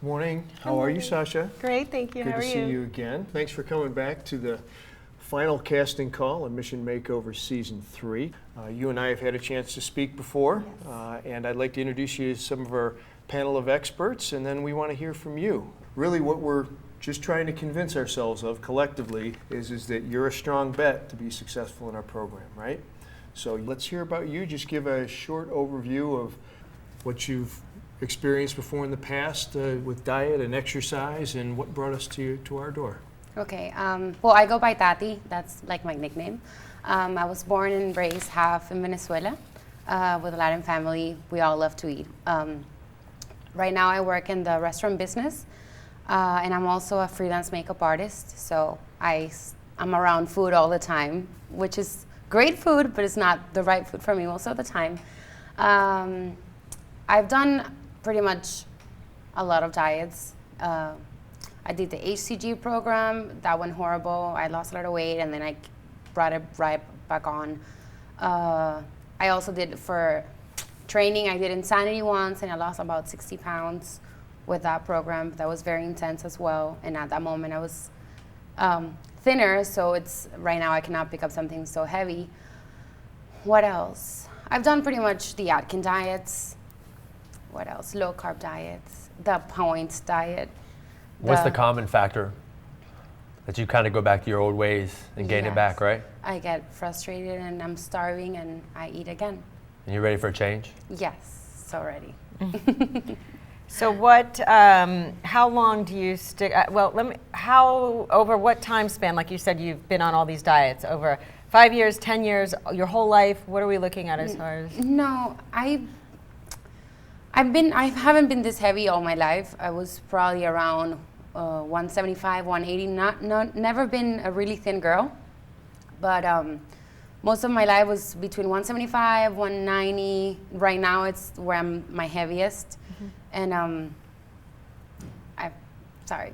Morning. How are you, Sasha? Great, thank you. Good How are to see you again. Thanks for coming back to the final casting call on Mission Makeover Season 3. You and I have had a chance to speak before, and I'd like to introduce you to some of our panel of experts, and then we want to hear from you. Really what we're just trying to convince ourselves of collectively is that you're a strong bet to be successful in our program, right? So let's hear about you. Just give a short overview of what you've experienced before in the past with diet and exercise, and what brought us to our door. Okay, well, I go by Tati. That's like my nickname. I was born and raised half in Venezuela with a Latin family. We all love to eat. Right now I work in the restaurant business, and I'm also a freelance makeup artist. So I'm around food all the time, which is great food, but it's not the right food for me most of the time. I've done pretty much a lot of diets. I did the HCG program. That went horrible. I lost a lot of weight, and then I brought it right back on. I also did for training. I did Insanity once, and I lost about 60 pounds with that program. That was very intense as well. And at that moment, I was thinner, so right now I cannot pick up something so heavy. What else? I've done pretty much the Atkins diets. What else? Low carb diets, the points diet. What's the common factor that you kind of go back to your old ways and gain it back, right? I get frustrated and I'm starving and I eat again. And you ready for a change? Yes, so ready. So how long do you stick, over what time span, like you said, you've been on all these diets, over 5 years, 10 years, your whole life? What are we looking at as far as? No, I haven't been this heavy all my life. I was probably around 175, 180. Never been a really thin girl, but most of my life was between 175, 190. Right now, it's where I'm my heaviest, and I'm sorry.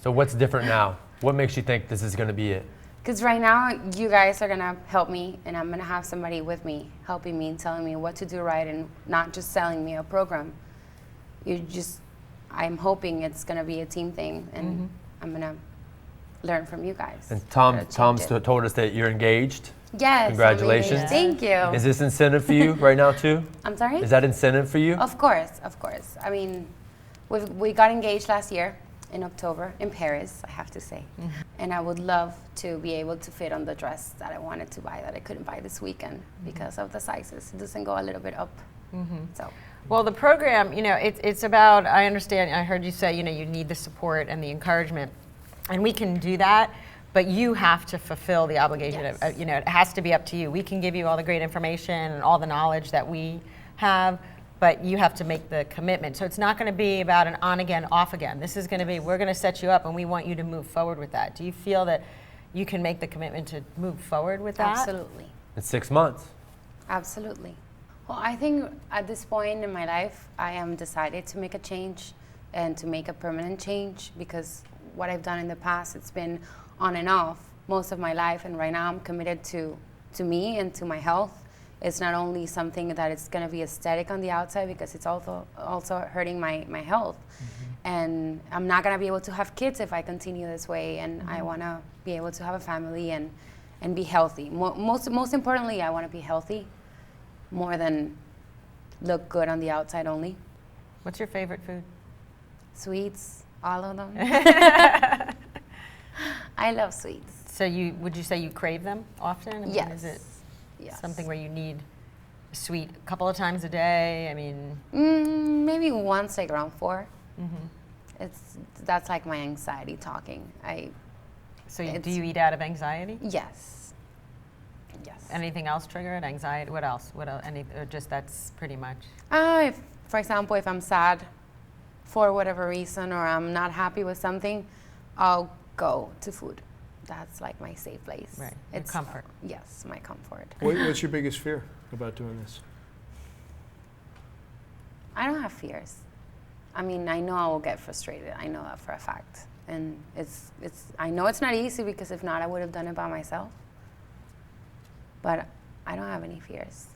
So what's different now? What makes you think this is going to be it? Because right now, you guys are going to help me, and I'm going to have somebody with me, helping me and telling me what to do right, and not just selling me a program. I'm hoping it's going to be a team thing, and I'm going to learn from you guys. And Tom's told us that you're engaged. Yes. Congratulations. Thank you. Is this incentive for you right now, too? I'm sorry? Is that incentive for you? Of course, of course. I mean, we got engaged last year. In October in Paris, I have to say. And I would love to be able to fit on the dress that I wanted to buy that I couldn't buy this weekend because of the sizes. It doesn't go a little bit up. So. Well, the program, it's about, I understand, I heard you say, you need the support and the encouragement, and we can do that, but you have to fulfill the obligation. Yes. It has to be up to you. We can give you all the great information and all the knowledge that we have, but you have to make the commitment. So it's not going to be about an on again, off again. This is going to be, we're going to set you up and we want you to move forward with that. Do you feel that you can make the commitment to move forward with that? Absolutely. It's 6 months. Absolutely. Well, I think at this point in my life, I am decided to make a change and to make a permanent change, because what I've done in the past, it's been on and off most of my life, and right now I'm committed to me and to my health. It's not only something that it's going to be aesthetic on the outside, because it's also hurting my health. And I'm not going to be able to have kids if I continue this way, and I want to be able to have a family and be healthy. Most importantly, I want to be healthy more than look good on the outside only. What's your favorite food? Sweets, all of them. I love sweets. So would you say you crave them often? I mean, Yes. Is it Yes. something where you need a sweet a couple of times a day? I mean, maybe once, like around 4. That's like my anxiety talking. Do you eat out of anxiety? Yes. Yes. Anything else trigger it? Anxiety? What else? Or just that's pretty much? For example, if I'm sad for whatever reason, or I'm not happy with something, I'll go to food. That's like my safe place. Right. It's comfort. Yes, my comfort. What's your biggest fear about doing this? I don't have fears. I mean, I know I will get frustrated. I know that for a fact. And I know it's not easy, because if not, I would have done it by myself. But I don't have any fears.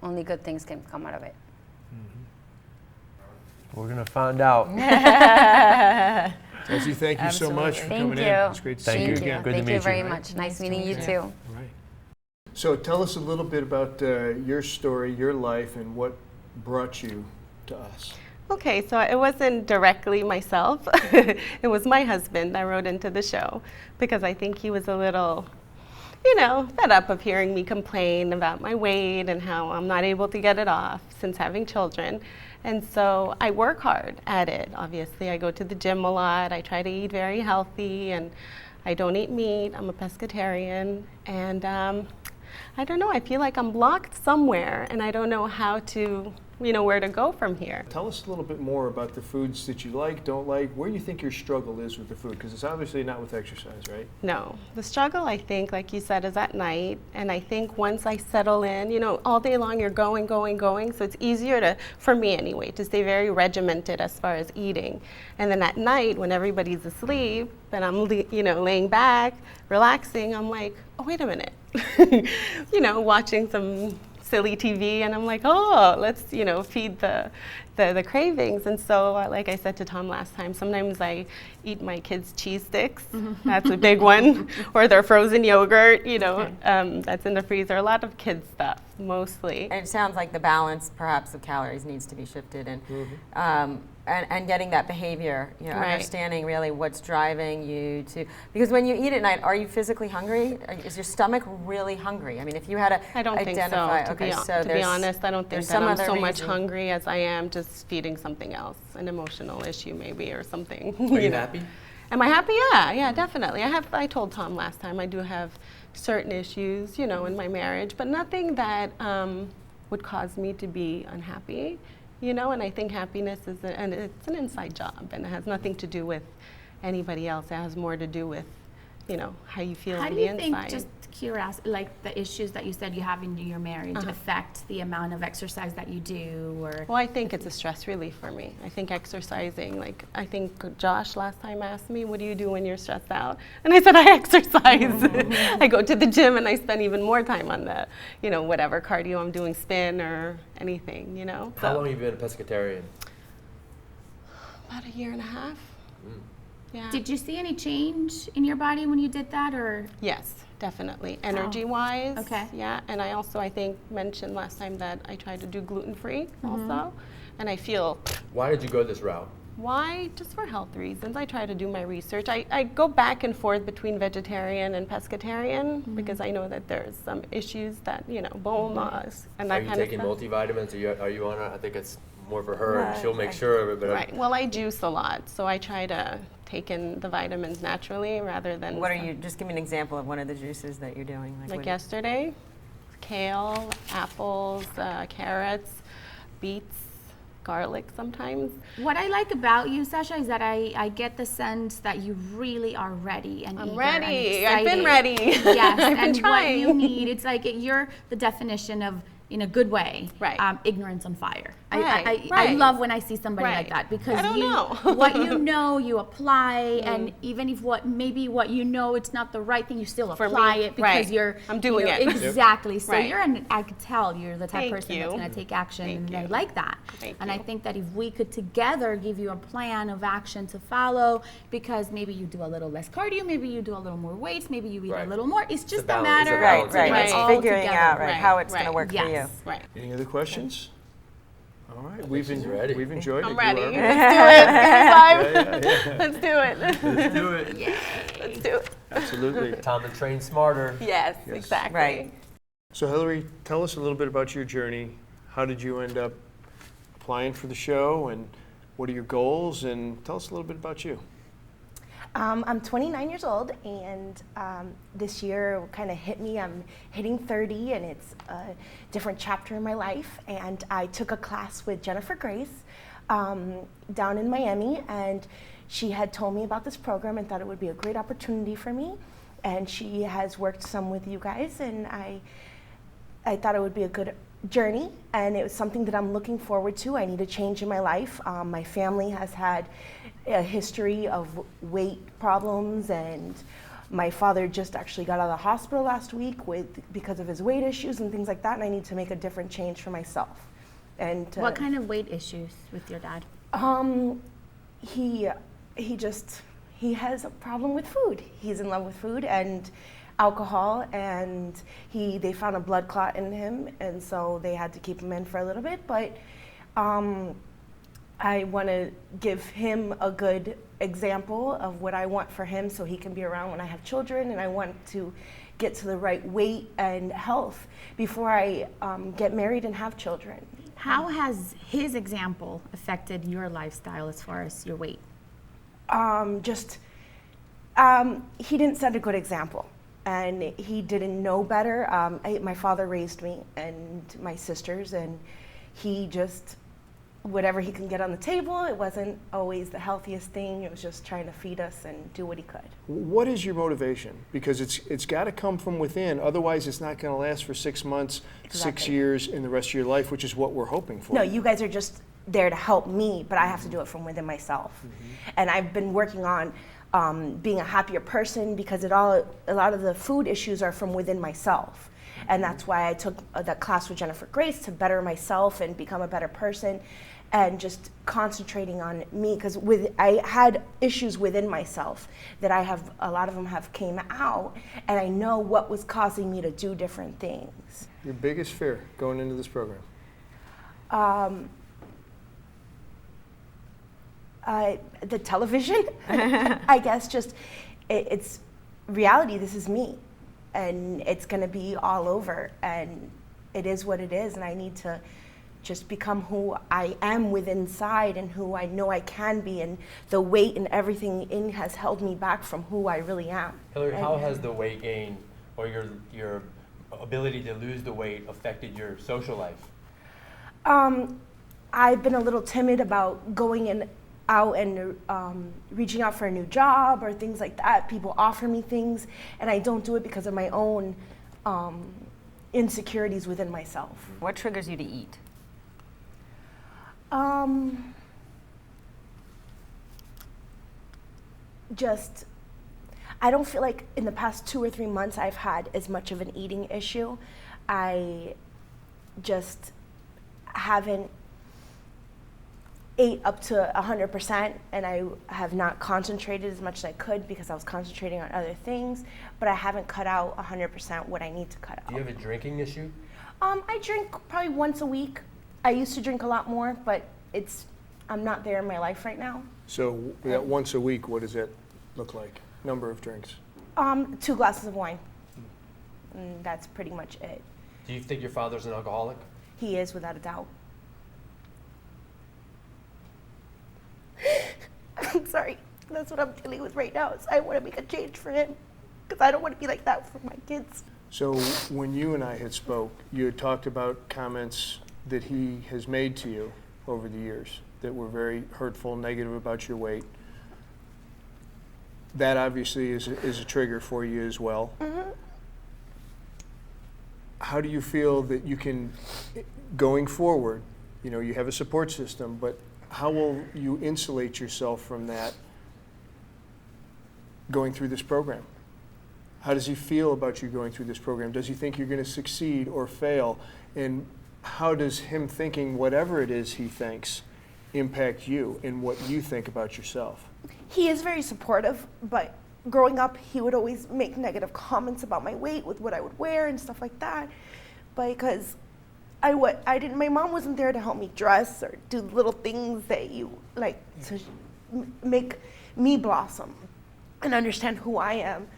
Only good things can come out of it. We're going to find out. Chelsea, thank you so much for Thank coming you. in. It's great to see Thank you you. again. Good to Thank meet you you. very much. Nice meeting you too. All right. So tell us a little bit about your story, your life, and what brought you to us. Okay, so it wasn't directly myself. It was my husband that wrote into the show because I think he was a little, fed up of hearing me complain about my weight and how I'm not able to get it off since having children. And so I work hard at it. Obviously, I go to the gym a lot. I try to eat very healthy, and I don't eat meat. I'm a pescatarian. And I don't know, I feel like I'm blocked somewhere, and I don't know how to, where to go from here. Tell us a little bit more about the foods that you like, don't like, where you think your struggle is with the food, because it's obviously not with exercise, right? No, the struggle, I think, like you said, is at night. And I think once I settle in, all day long you're going. So it's easier for me anyway, to stay very regimented as far as eating. And then at night, when everybody's asleep and I'm, laying back, relaxing, I'm like, oh, wait a minute. Watching some silly TV, and I'm like, oh, let's feed the cravings. And so, like I said to Tom last time, sometimes I eat my kids' cheese sticks. That's a big one, or their frozen yogurt. That's in the freezer. A lot of kids stuff, mostly. And it sounds like the balance, perhaps, of calories needs to be shifted, and getting that behavior, Right. understanding really what's driving you to. Because when you eat at night, are you physically hungry? Is your stomach really hungry? I mean, if you had to I don't identify, think so. okay, To be honest, I don't think there's that some I'm other so much reason. hungry as I am just feeding something else, an emotional issue maybe, or something. Are you happy? Am I happy? Yeah, definitely. I told Tom last time I do have certain issues, in my marriage, but nothing that would cause me to be unhappy, and I think happiness it's an inside job, and it has nothing to do with anybody else. It has more to do with, how you feel How on do the you think, inside. just curiosity, like the issues that you said you have in your marriage affect the amount of exercise that you do, or? Well, I think it's a stress relief for me. I think exercising, I think Josh last time asked me, what do you do when you're stressed out? And I said, I exercise. I go to the gym and I spend even more time on the, whatever cardio I'm doing, spin or anything, How long have you been a pescatarian? About a year and a half. Yeah. Did you see any change in your body when you did that, or? Yes, definitely. Energy-wise. Okay. Yeah, and I also, I think, mentioned last time that I tried to do gluten-free also, and I feel. Why did you go this route? Why? Just for health reasons. I try to do my research. I go back and forth between vegetarian and pescatarian because I know that there's some issues that, bone loss and that Are you kind of taking stuff. multivitamins? Are you on it? I think it's more for her, and Right, she'll make right. sure of it. But Right. Well, I juice a lot, so I try to take in the vitamins naturally rather than. What are you? Just give me an example of one of the juices that you're doing. Like what- yesterday, kale, apples, carrots, beets, garlic sometimes. What I like about you, Sasha, is that I get the sense that you really are ready and I'm eager ready. and I've been excited. ready. Yes, I've been and trying. what you need, it's like you're the definition of, in a good way, Right. Ignorance on fire. Right, I right. love when I see somebody Right. like that, because I don't you know. what you know, you apply, and even if what you know it's not the right thing, you still For apply me, it because right. you're I'm doing it. exactly. So Right. I could tell you're the type of Thank person you. that's going to take action, Thank and I you. like that. Thank and I you. think that if we could together give you a plan of action to follow, because maybe you do a little less cardio, maybe you do a little more weights, maybe you eat Right. a little more. It's just a balance. It's a matter balance. of Right, putting right. it It's all figuring together. out Right. how it's going to Right. work for you. Yes. Right. Any other questions? All right, she's ready. we've enjoyed it. I'm You ready. are. Let's do it. Yeah. Let's do it. Let's do it. Let's do it. Absolutely. Time to train smarter. Yes, Yes. exactly. Right. So Hillary, tell us a little bit about your journey. How did you end up applying for the show, and what are your goals? And tell us a little bit about you. I'm 29 years old, and this year kind of hit me. I'm hitting 30, and it's a different chapter in my life. And I took a class with Jennifer Grace down in Miami, and she had told me about this program and thought it would be a great opportunity for me. And she has worked some with you guys, and I thought it would be a good journey, and it was something that I'm looking forward to. I need a change in my life. My family has had a history of weight problems, and my father just actually got out of the hospital last week because of his weight issues and things like that, and I need to make a different change for myself. And What kind of weight issues with your dad? He he has a problem with food. He's in love with food and alcohol, and they found a blood clot in him, and so they had to keep him in for a little bit. But I want to give him a good example of what I want for him, so he can be around when I have children, and I want to get to the right weight and health before I get married and have children. How has his example affected your lifestyle as far as your weight? He didn't set a good example, and he didn't know better. My father raised me and my sisters, and he just, whatever he can get on the table, it wasn't always the healthiest thing. It was just trying to feed us and do what he could. What is your motivation? Because it's got to come from within. Otherwise, it's not going to last for 6 months, 6 Exactly. years, in the rest of your life, which is what we're hoping for. No, you guys are just there to help me, but I have to do it from within myself. And I've been working on being a happier person, because a lot of the food issues are from within myself. And that's why I took that class with Jennifer Grace, to better myself and become a better person, and just concentrating on me, because I had issues within myself that a lot of them have came out, and I know what was causing me to do different things. Your biggest fear going into this program? The television, I guess, just it's reality. This is me, and it's going to be all over, and it is what it is, and I need to just become who I am within inside, and who I know I can be, and the weight and everything in has held me back from who I really am. Hillary, how has the weight gain or your ability to lose the weight affected your social life? I've been a little timid about going out and reaching out for a new job or things like that. People offer me things, and I don't do it because of my own insecurities within myself. What triggers you to eat? I don't feel like in the past 2 or 3 months I've had as much of an eating issue. I just haven't ate up to 100%, and I have not concentrated as much as I could because I was concentrating on other things, but I haven't cut out 100% what I need to cut out. Do you have a drinking issue? I drink probably once a week. I used to drink a lot more, but I'm not there in my life right now. So that once a week, what does that look like? Number of drinks? 2 glasses of wine. And that's pretty much it. Do you think your father's an alcoholic? He is, without a doubt. I'm sorry. That's what I'm dealing with right now. Is I want to make a change for him, because I don't want to be like that for my kids. So when you and I had spoke, you had talked about comments that he has made to you over the years that were very hurtful, negative about your weight. That obviously is a trigger for you as well. Mm-hmm. How do you feel that you can, going forward, you have a support system, but how will you insulate yourself from that going through this program? How does he feel about you going through this program? Does he think you're going to succeed or fail? And how does him thinking whatever it is he thinks impact you and what you think about yourself? He is very supportive, but growing up, he would always make negative comments about my weight with what I would wear and stuff like that. Because my mom wasn't there to help me dress or do little things that you like to make me blossom and understand who I am.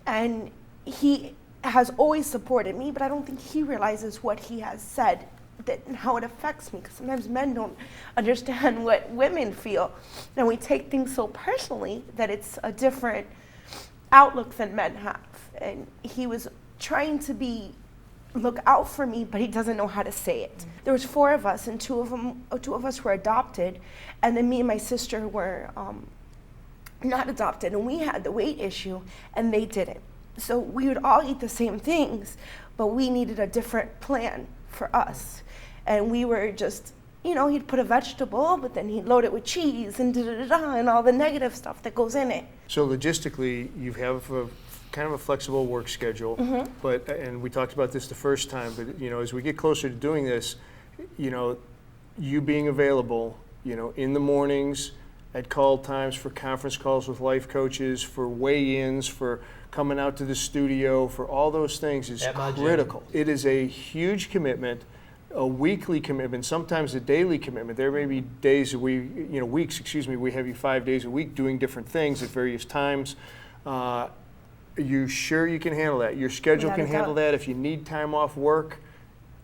And he has always supported me, but I don't think he realizes what he has said and how it affects me, because sometimes men don't understand what women feel, and we take things so personally that it's a different outlook than men have. And he was trying to look out for me, but he doesn't know how to say it. There was 4 of us, and 2 of us were adopted, and then me and my sister were not adopted, and we had the weight issue, and they didn't. So we would all eat the same things, but we needed a different plan for us. And we were just, he'd put a vegetable, but then he'd load it with cheese and and all the negative stuff that goes in it. So logistically, you have a kind of a flexible work schedule, but, and we talked about this the first time, but as we get closer to doing this, you being available in the mornings, at call times, for conference calls with life coaches, for weigh-ins, for coming out to the studio, for all those things is At my gym. critical. It is a huge commitment, a weekly commitment, sometimes a daily commitment. There may be days that weeks, we have you 5 days a week doing different things at various times. Are you sure you can handle that? Your schedule Without can a handle doubt. that? If you need time off work,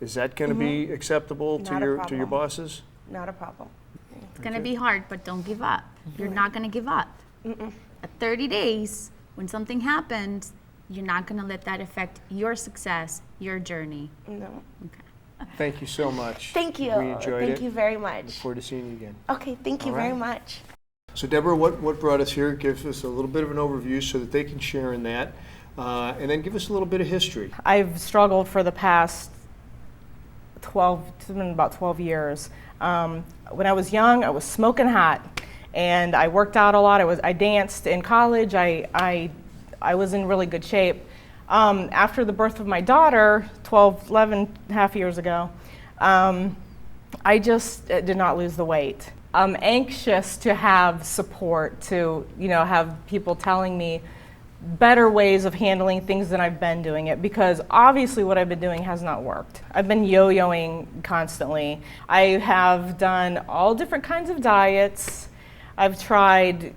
is that going to be acceptable Not to a your problem. bosses? Not a problem. It's gonna be hard, but don't give up. You're not gonna give up. At 30 days, when something happens, you're not gonna let that affect your success, your journey. No. Thank you so much. Thank you. We enjoyed it. Thank you very Look much. forward to seeing you again. Okay, thank you All very right. much. So Deborah, what brought us here? Give us a little bit of an overview so that they can share in that. And then give us a little bit of history. I've struggled for the past 12, it's been about 12 years. When I was young, I was smoking hot, and I worked out a lot. I danced in college. I was in really good shape. After the birth of my daughter, 11 and a half years ago, I just did not lose the weight. I'm anxious to have support, to have people telling me better ways of handling things than I've been doing it, because obviously what I've been doing has not worked. I've been yo-yoing constantly. I have done all different kinds of diets. I've tried,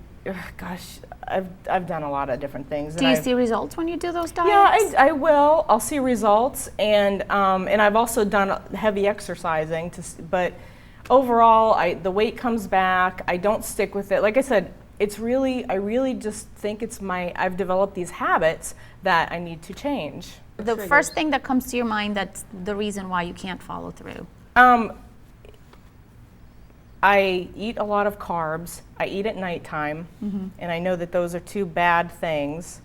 I've done a lot of different things. Do you see results when you do those diets? Yeah, I will. I'll see results, and I've also done heavy exercising. But overall, the weight comes back. I don't stick with it. Like I said, I really just think I've developed these habits that I need to change. The first thing that comes to your mind that's the reason why you can't follow through. I eat a lot of carbs. I eat at nighttime, and I know that those are two bad things.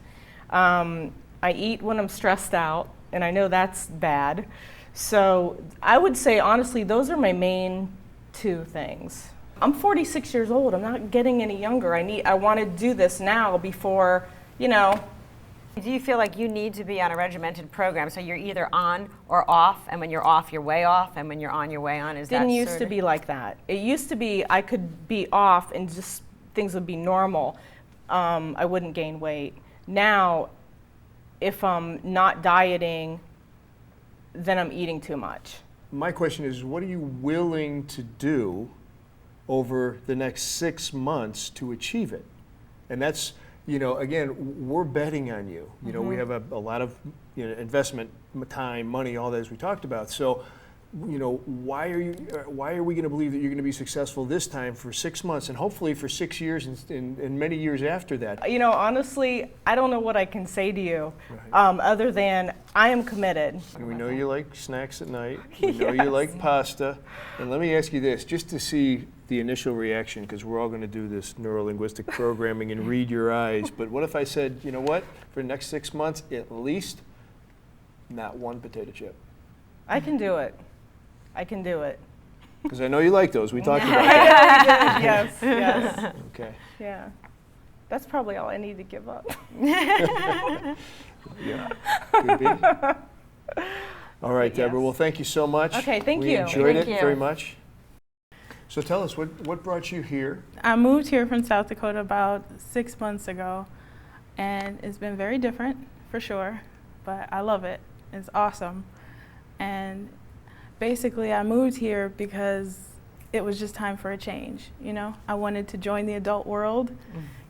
I eat when I'm stressed out, and I know that's bad. So I would say, honestly, those are my main two things. I'm 46 years old. I'm not getting any younger. I want to do this now before, Do you feel like you need to be on a regimented program, so you're either on or off, and when you're off, you're way off, and when you're on, you're way on? Didn't used to be like that. It used to be I could be off and just things would be normal. I wouldn't gain weight. Now, if I'm not dieting, then I'm eating too much. My question is, what are you willing to do over the next 6 months to achieve it? And that's, again, we're betting on you. We have a lot of investment, time, money, all that, as we talked about. So, why are we going to believe that you're going to be successful this time for 6 months and hopefully for 6 years and many years after that? Honestly, I don't know what I can say to you other than I am committed. And we know you like snacks at night. We know you like pasta. And let me ask you this, just to see the initial reaction, because we're all going to do this neuro-linguistic programming and read your eyes. But what if I said, you know what, for the next 6 months, at least not one potato chip? I can do it. I can do it. Because I know you like those. We talked about Yes, yes. that. Okay. Yeah. That's probably all I need to give up. Yeah. Could be. All right, Deborah. Well, thank you so much. Okay, thank we you. enjoyed Thank it you. very much. So tell us, what brought you here? I moved here from South Dakota about 6 months ago, and it's been very different, for sure, but I love it. It's awesome. And basically, I moved here because it was just time for a change, I wanted to join the adult world,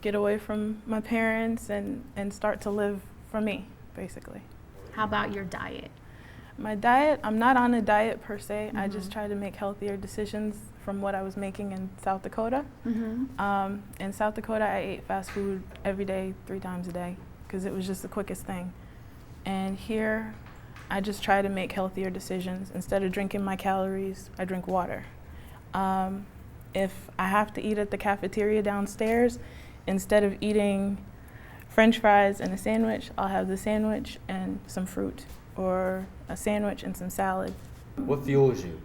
get away from my parents, and start to live for me, basically. How about your diet? My diet, I'm not on a diet per se. I just try to make healthier decisions from what I was making in South Dakota. In South Dakota, I ate fast food every day, 3 times a day, because it was just the quickest thing. And here, I just try to make healthier decisions. Instead of drinking my calories, I drink water. If I have to eat at the cafeteria downstairs, instead of eating French fries and a sandwich, I'll have the sandwich and some fruit, or a sandwich and some salad. What fuels you?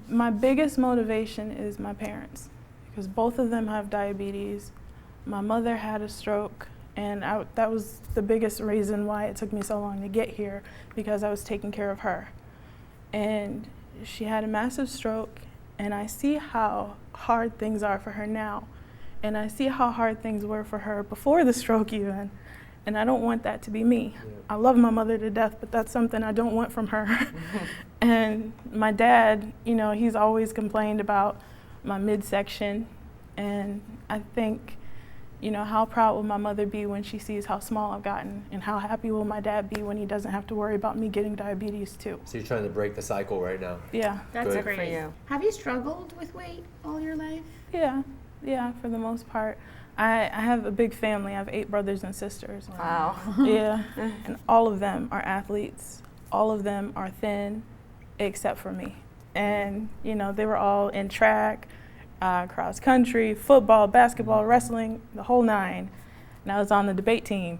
My biggest motivation is my parents, because both of them have diabetes. My mother had a stroke, and that was the biggest reason why it took me so long to get here, because I was taking care of her. And she had a massive stroke, and I see how hard things are for her now. And I see how hard things were for her before the stroke even. And I don't want that to be me. Yeah. I love my mother to death, but that's something I don't want from her. And my dad, you know, he's always complained about my midsection. And I think, you know, how proud will my mother be when she sees how small I've gotten? And how happy will my dad be when he doesn't have to worry about me getting diabetes too? So you're trying to break the cycle right now. Yeah, That's Good. great. For you. Have you struggled with weight all your life? yeah, for the most part. I have a big family. I have 8 brothers and sisters. Wow. Yeah, and all of them are athletes. All of them are thin, except for me. And, you know, they were all in track, cross country, football, basketball, wrestling, the whole 9. And I was on the debate team.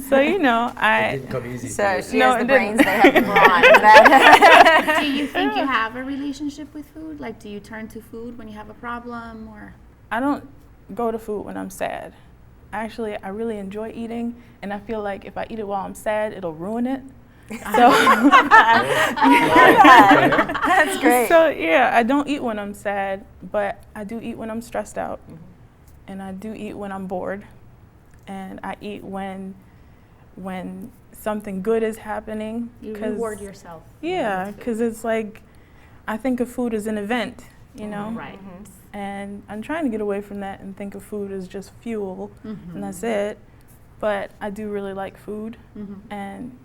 So, you know, It didn't come easy So for she you. has No, the it brains, didn't. they have the brawn. Do you think you have a relationship with food? Like, do you turn to food when you have a problem, or? I don't go to food when I'm sad. Actually, I really enjoy eating, and I feel like if I eat it while I'm sad, it'll ruin it. So, That's great. so yeah, I don't eat when I'm sad, but I do eat when I'm stressed out, and I do eat when I'm bored, and I eat when something good is happening. You 'cause- reward yourself. Yeah, because it's like I think of food as an event, you know. Right. And I'm trying to get away from that and think of food as just fuel, and that's it. But I do really like food,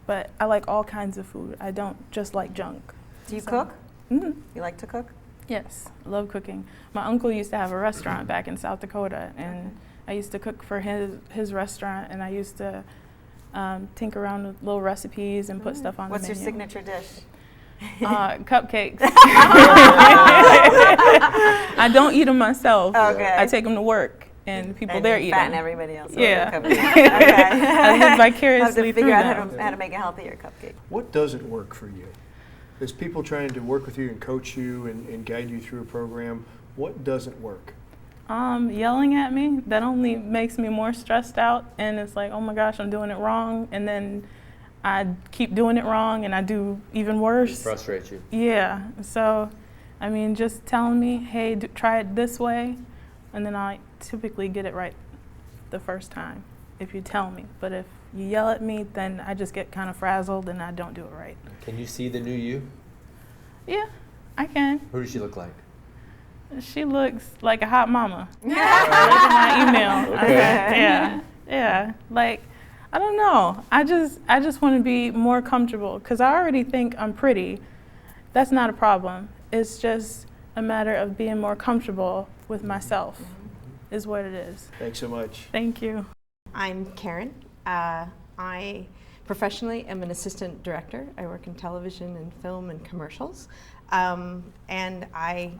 but I like all kinds of food. I don't just like junk. Do you cook? Mhm. You like to cook? Yes, I love cooking. My uncle used to have a restaurant back in South Dakota, and I used to cook for his restaurant, and I used to tinker around with little recipes and put stuff on What's the your menu. signature dish? Cupcakes. I don't eat them myself. Okay. I take them to work, and people And there you eat fatten them. everybody else. Yeah. Over the cupcake. Okay. I live Have vicariously to figure through out them. how to make a healthier cupcake. What doesn't work for you? There's people trying to work with you and coach you and guide you through a program. What doesn't work? Yelling at me, that only makes me more stressed out, and it's like, oh my gosh, I'm doing it wrong, and then I keep doing it wrong, and I do even It worse. frustrates you. Yeah, so, I mean, just telling me, hey, try it this way, and then I typically get it right the first time if you tell me. But if you yell at me, then I just get kind of frazzled and I don't do it right. Can you see the new you? Yeah, I can. Who does she look like? She looks like a hot mama. Look at my email. Okay. Yeah. Like, I don't know. I just want to be more comfortable because I already think I'm pretty. That's not a problem. It's just a matter of being more comfortable with myself, is what it is. Thanks so much. Thank you. I'm Karen. I professionally am an assistant director. I work in television and film and commercials. And I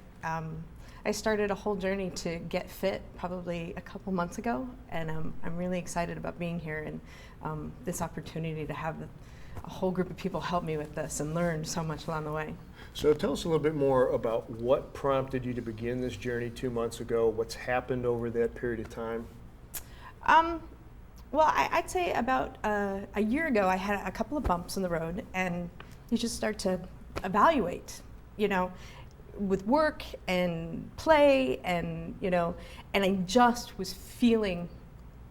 started a whole journey to get fit probably a couple months ago. And I'm really excited about being here and this opportunity to have a whole group of people help me with this and learn so much along the way. So tell us a little bit more about what prompted you to begin this journey 2 months ago, what's happened over that period of time. Well, I'd say about a year ago, I had a couple of bumps in the road, and you just start to evaluate, you know, with work and play, and, you know, and I just was feeling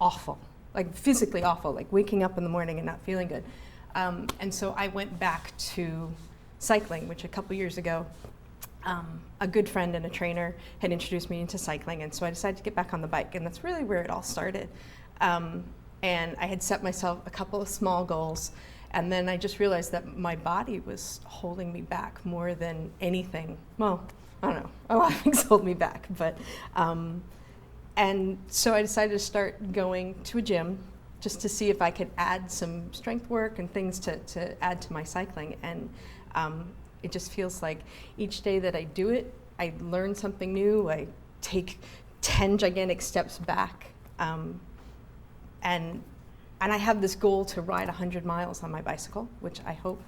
awful, like physically awful, like waking up in the morning and not feeling good. And so I went back to cycling, which a couple years ago, a good friend and a trainer had introduced me into cycling, and so I decided to get back on the bike, and that's really where it all started. And I had set myself a couple of small goals, and then I just realized that my body was holding me back more than anything. Well, I don't know, a lot of things hold me back, but, and so I decided to start going to a gym just to see if I could add some strength work and things to add to my cycling. And it just feels like each day that I do it, I learn something new, I take 10 gigantic steps back. And I have this goal to ride 100 miles on my bicycle, which I hope,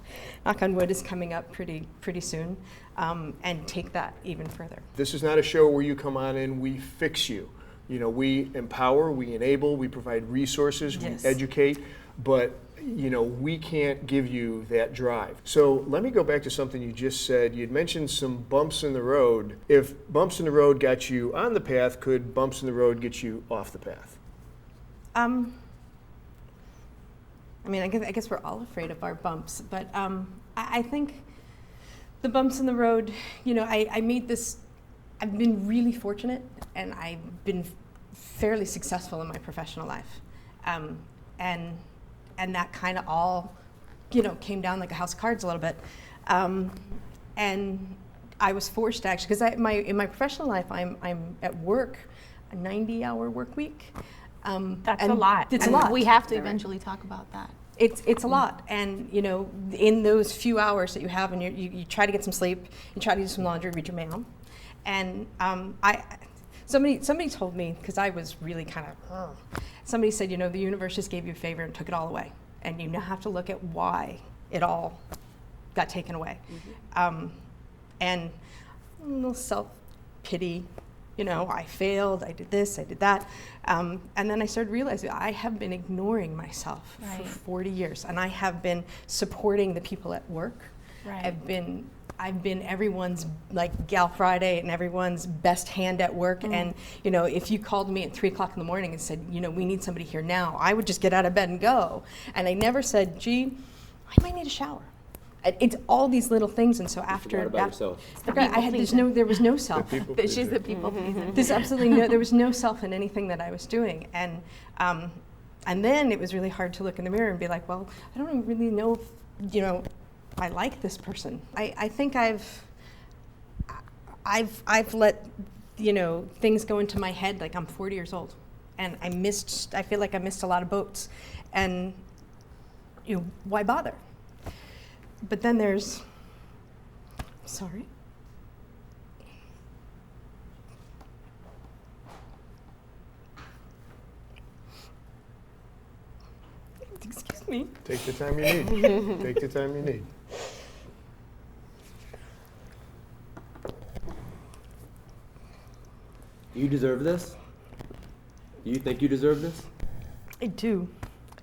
knock on wood, is coming up pretty soon, and take that even further. This is not a show where you come on and we fix you. You know, we empower, we enable, we provide resources, Yes. we educate, but we can't give you that drive. So let me go back to something you just said. You'd mentioned some bumps in the road. If bumps in the road got you on the path, could bumps in the road get you off the path? I mean, I guess we're all afraid of our bumps, but I think the bumps in the road, I made this, I've been really fortunate, and I've been fairly successful in my professional life. And that kind of all, came down like a house of cards a little bit. And I was forced to actually, because in my professional life, I'm at work, a 90-hour work week. That's a lot. It's a lot. We have to eventually talk about that. It's a lot, and in those few hours that you have, and you try to get some sleep, you try to do some laundry, read your mail, and somebody told me, because I was really kind of, somebody said, the universe just gave you a favor and took it all away, and you now have to look at why it all got taken away, and a little self-pity. I failed, I did this, I did that. And then I started realizing I have been ignoring myself for 40 years, and I have been supporting the people at work. Right. I've been everyone's Gal Friday and everyone's best hand at work. And if you called me at 3 o'clock in the morning and said, we need somebody here now, I would just get out of bed and go. And I never said, gee, I might need a shower. It's all these little things, and so after that, there was no self. She's the people pleaser. There's absolutely there was no self in anything that I was doing, and then it was really hard to look in the mirror and be like, well, I don't really know if, I like this person. I think I've let things go into my head. Like, I'm 40 years old, and I feel like I missed a lot of boats, and why bother? But then there's, sorry. Excuse me. Take the time you need. Take the time you need. You deserve this? Do you think you deserve this? I do.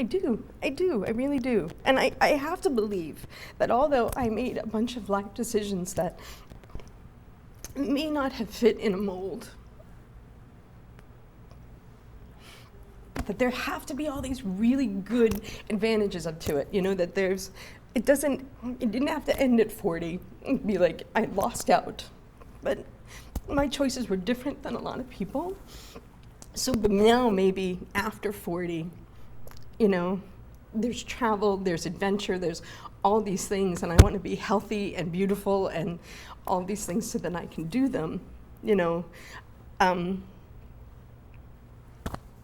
I really do. And I have to believe that although I made a bunch of life decisions that may not have fit in a mold, that there have to be all these really good advantages up to it. That it didn't have to end at 40 and be like, I lost out. But my choices were different than a lot of people. So, but now maybe after 40, there's travel, there's adventure, there's all these things, and I want to be healthy and beautiful and all these things so that I can do them,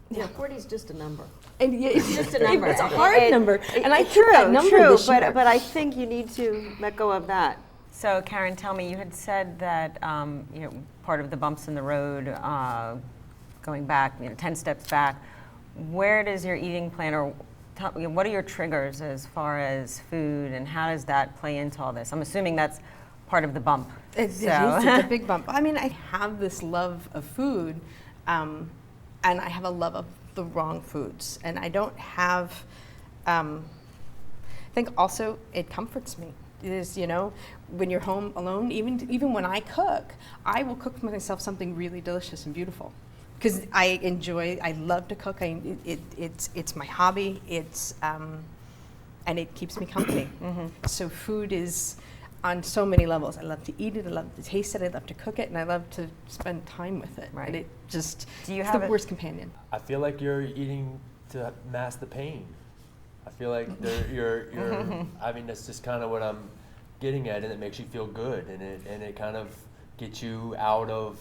Yeah, 40 is just a number. And it's just a number. It's a hard number, and I true, took that number this year. but I think you need to let go of that. So, Karen, tell me, you had said that part of the bumps in the road, going back, 10 steps back. Where does your eating plan, or what are your triggers as far as food, and how does that play into all this? I'm assuming that's part of the bump. It's a big bump. I mean, I have this love of food, and I have a love of the wrong foods, and I don't have. I think also it comforts me. It is, when you're home alone, even when I cook, I will cook for myself something really delicious and beautiful. Because I love to cook. It's my hobby. And it keeps me company. So food is on so many levels. I love to eat it. I love to taste it. I love to cook it, and I love to spend time with it. Right. And it just it's the worst companion. I feel like you're eating to mask the pain. I feel like you're I mean, that's just kind of what I'm getting at, and it makes you feel good, and it kind of gets you out of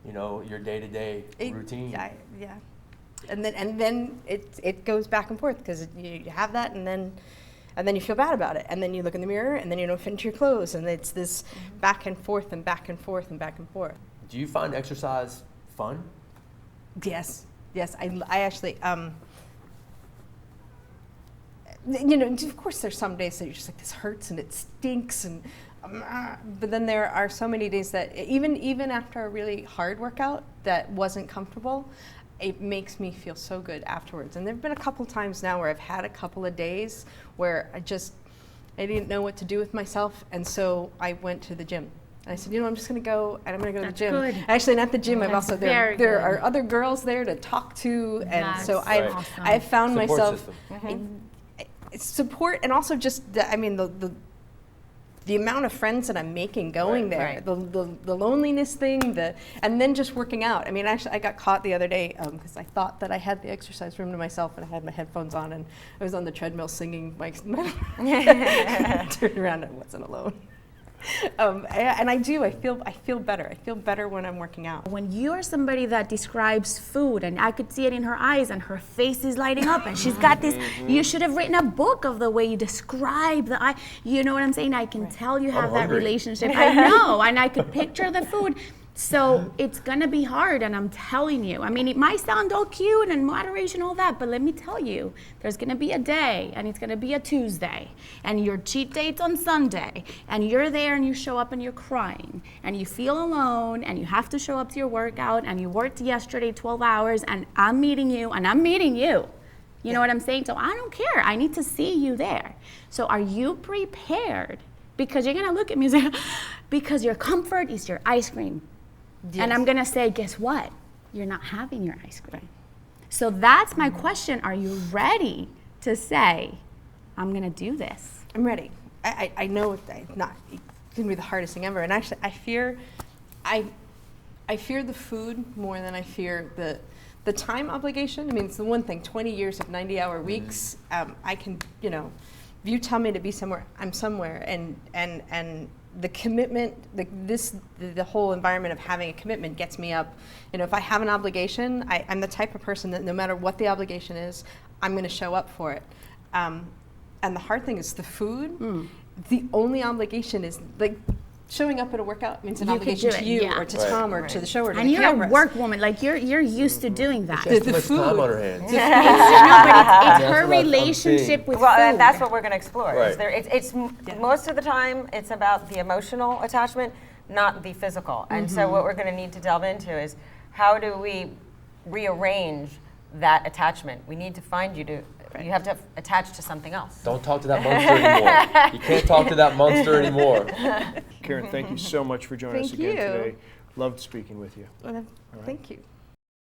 your day-to-day routine. Yeah. And then it goes back and forth, because you have that, and then you feel bad about it, and then you look in the mirror, and then you don't fit into your clothes, and it's this back and forth and back and forth and back and forth. Do you find exercise fun? Yes. I actually. Of course, there's some days that you're just like, this hurts and it stinks, and but then there are so many days that even after a really hard workout that wasn't comfortable, it makes me feel so good afterwards. And there've been a couple times now where I've had a couple of days where I didn't know what to do with myself, and so I went to the gym. And I said, I'm just going to go, and I'm going to go to the gym. Good. Actually, and at the gym, I've That's also very there good. are other girls there to talk to, and That's so I've awesome. I've found Support myself system. support, and also just the amount of friends that I'm making going there, Right. the loneliness thing, and then just working out. I mean, actually, I got caught the other day because I thought that I had the exercise room to myself, and I had my headphones on, and I was on the treadmill singing. Turned around, and I wasn't alone. And I feel better. I feel better when I'm working out. When you're somebody that describes food, and I could see it in her eyes, and her face is lighting up, and she's got this, you should have written a book of the way you describe the eye. You know what I'm saying? I can tell you have that hungry. relationship. I know, and I could picture the food. So it's gonna be hard, and I'm telling you. I mean, it might sound all cute and moderation, all that, but let me tell you, there's gonna be a day, and it's gonna be a Tuesday, and your cheat date's on Sunday, and you're there, and you show up, and you're crying, and you feel alone, and you have to show up to your workout, and you worked yesterday 12 hours, and I'm meeting you, and I'm meeting you. You know what I'm saying? So I don't care. I need to see you there. So are you prepared? Because you're gonna look at me and say, because your comfort is your ice cream. Yes. And I'm gonna say, guess what? You're not having your ice cream. So that's my question. Are you ready to say, I'm gonna do this? I'm ready. I know it's gonna be the hardest thing ever. And actually, I fear the food more than I fear the time obligation. I mean, it's the one thing. 20 years of 90-hour weeks. I can, if you tell me to be somewhere, I'm somewhere. And the commitment, the whole environment of having a commitment gets me up. If I have an obligation, I'm the type of person that no matter what the obligation is, I'm going to show up for it. And the hard thing is the food. The only obligation is showing up at a workout means an You could obligation do to it, you yeah. or to Tom or to the show or to And the you're cameras. a work woman, like you're used to doing that. She has too The much food. time on her hands. No, but it's her That's what I'm relationship seeing. with Well, food. and that's what we're going to explore. Right. Most of the time, it's about the emotional attachment, not the physical. And so what we're going to need to delve into is how do we rearrange that attachment? We need to find you have to attach to something else. Don't talk to that monster anymore. You can't talk to that monster anymore. Karen, thank you so much for joining us Thank again you. today. Loved speaking with you. Thank you.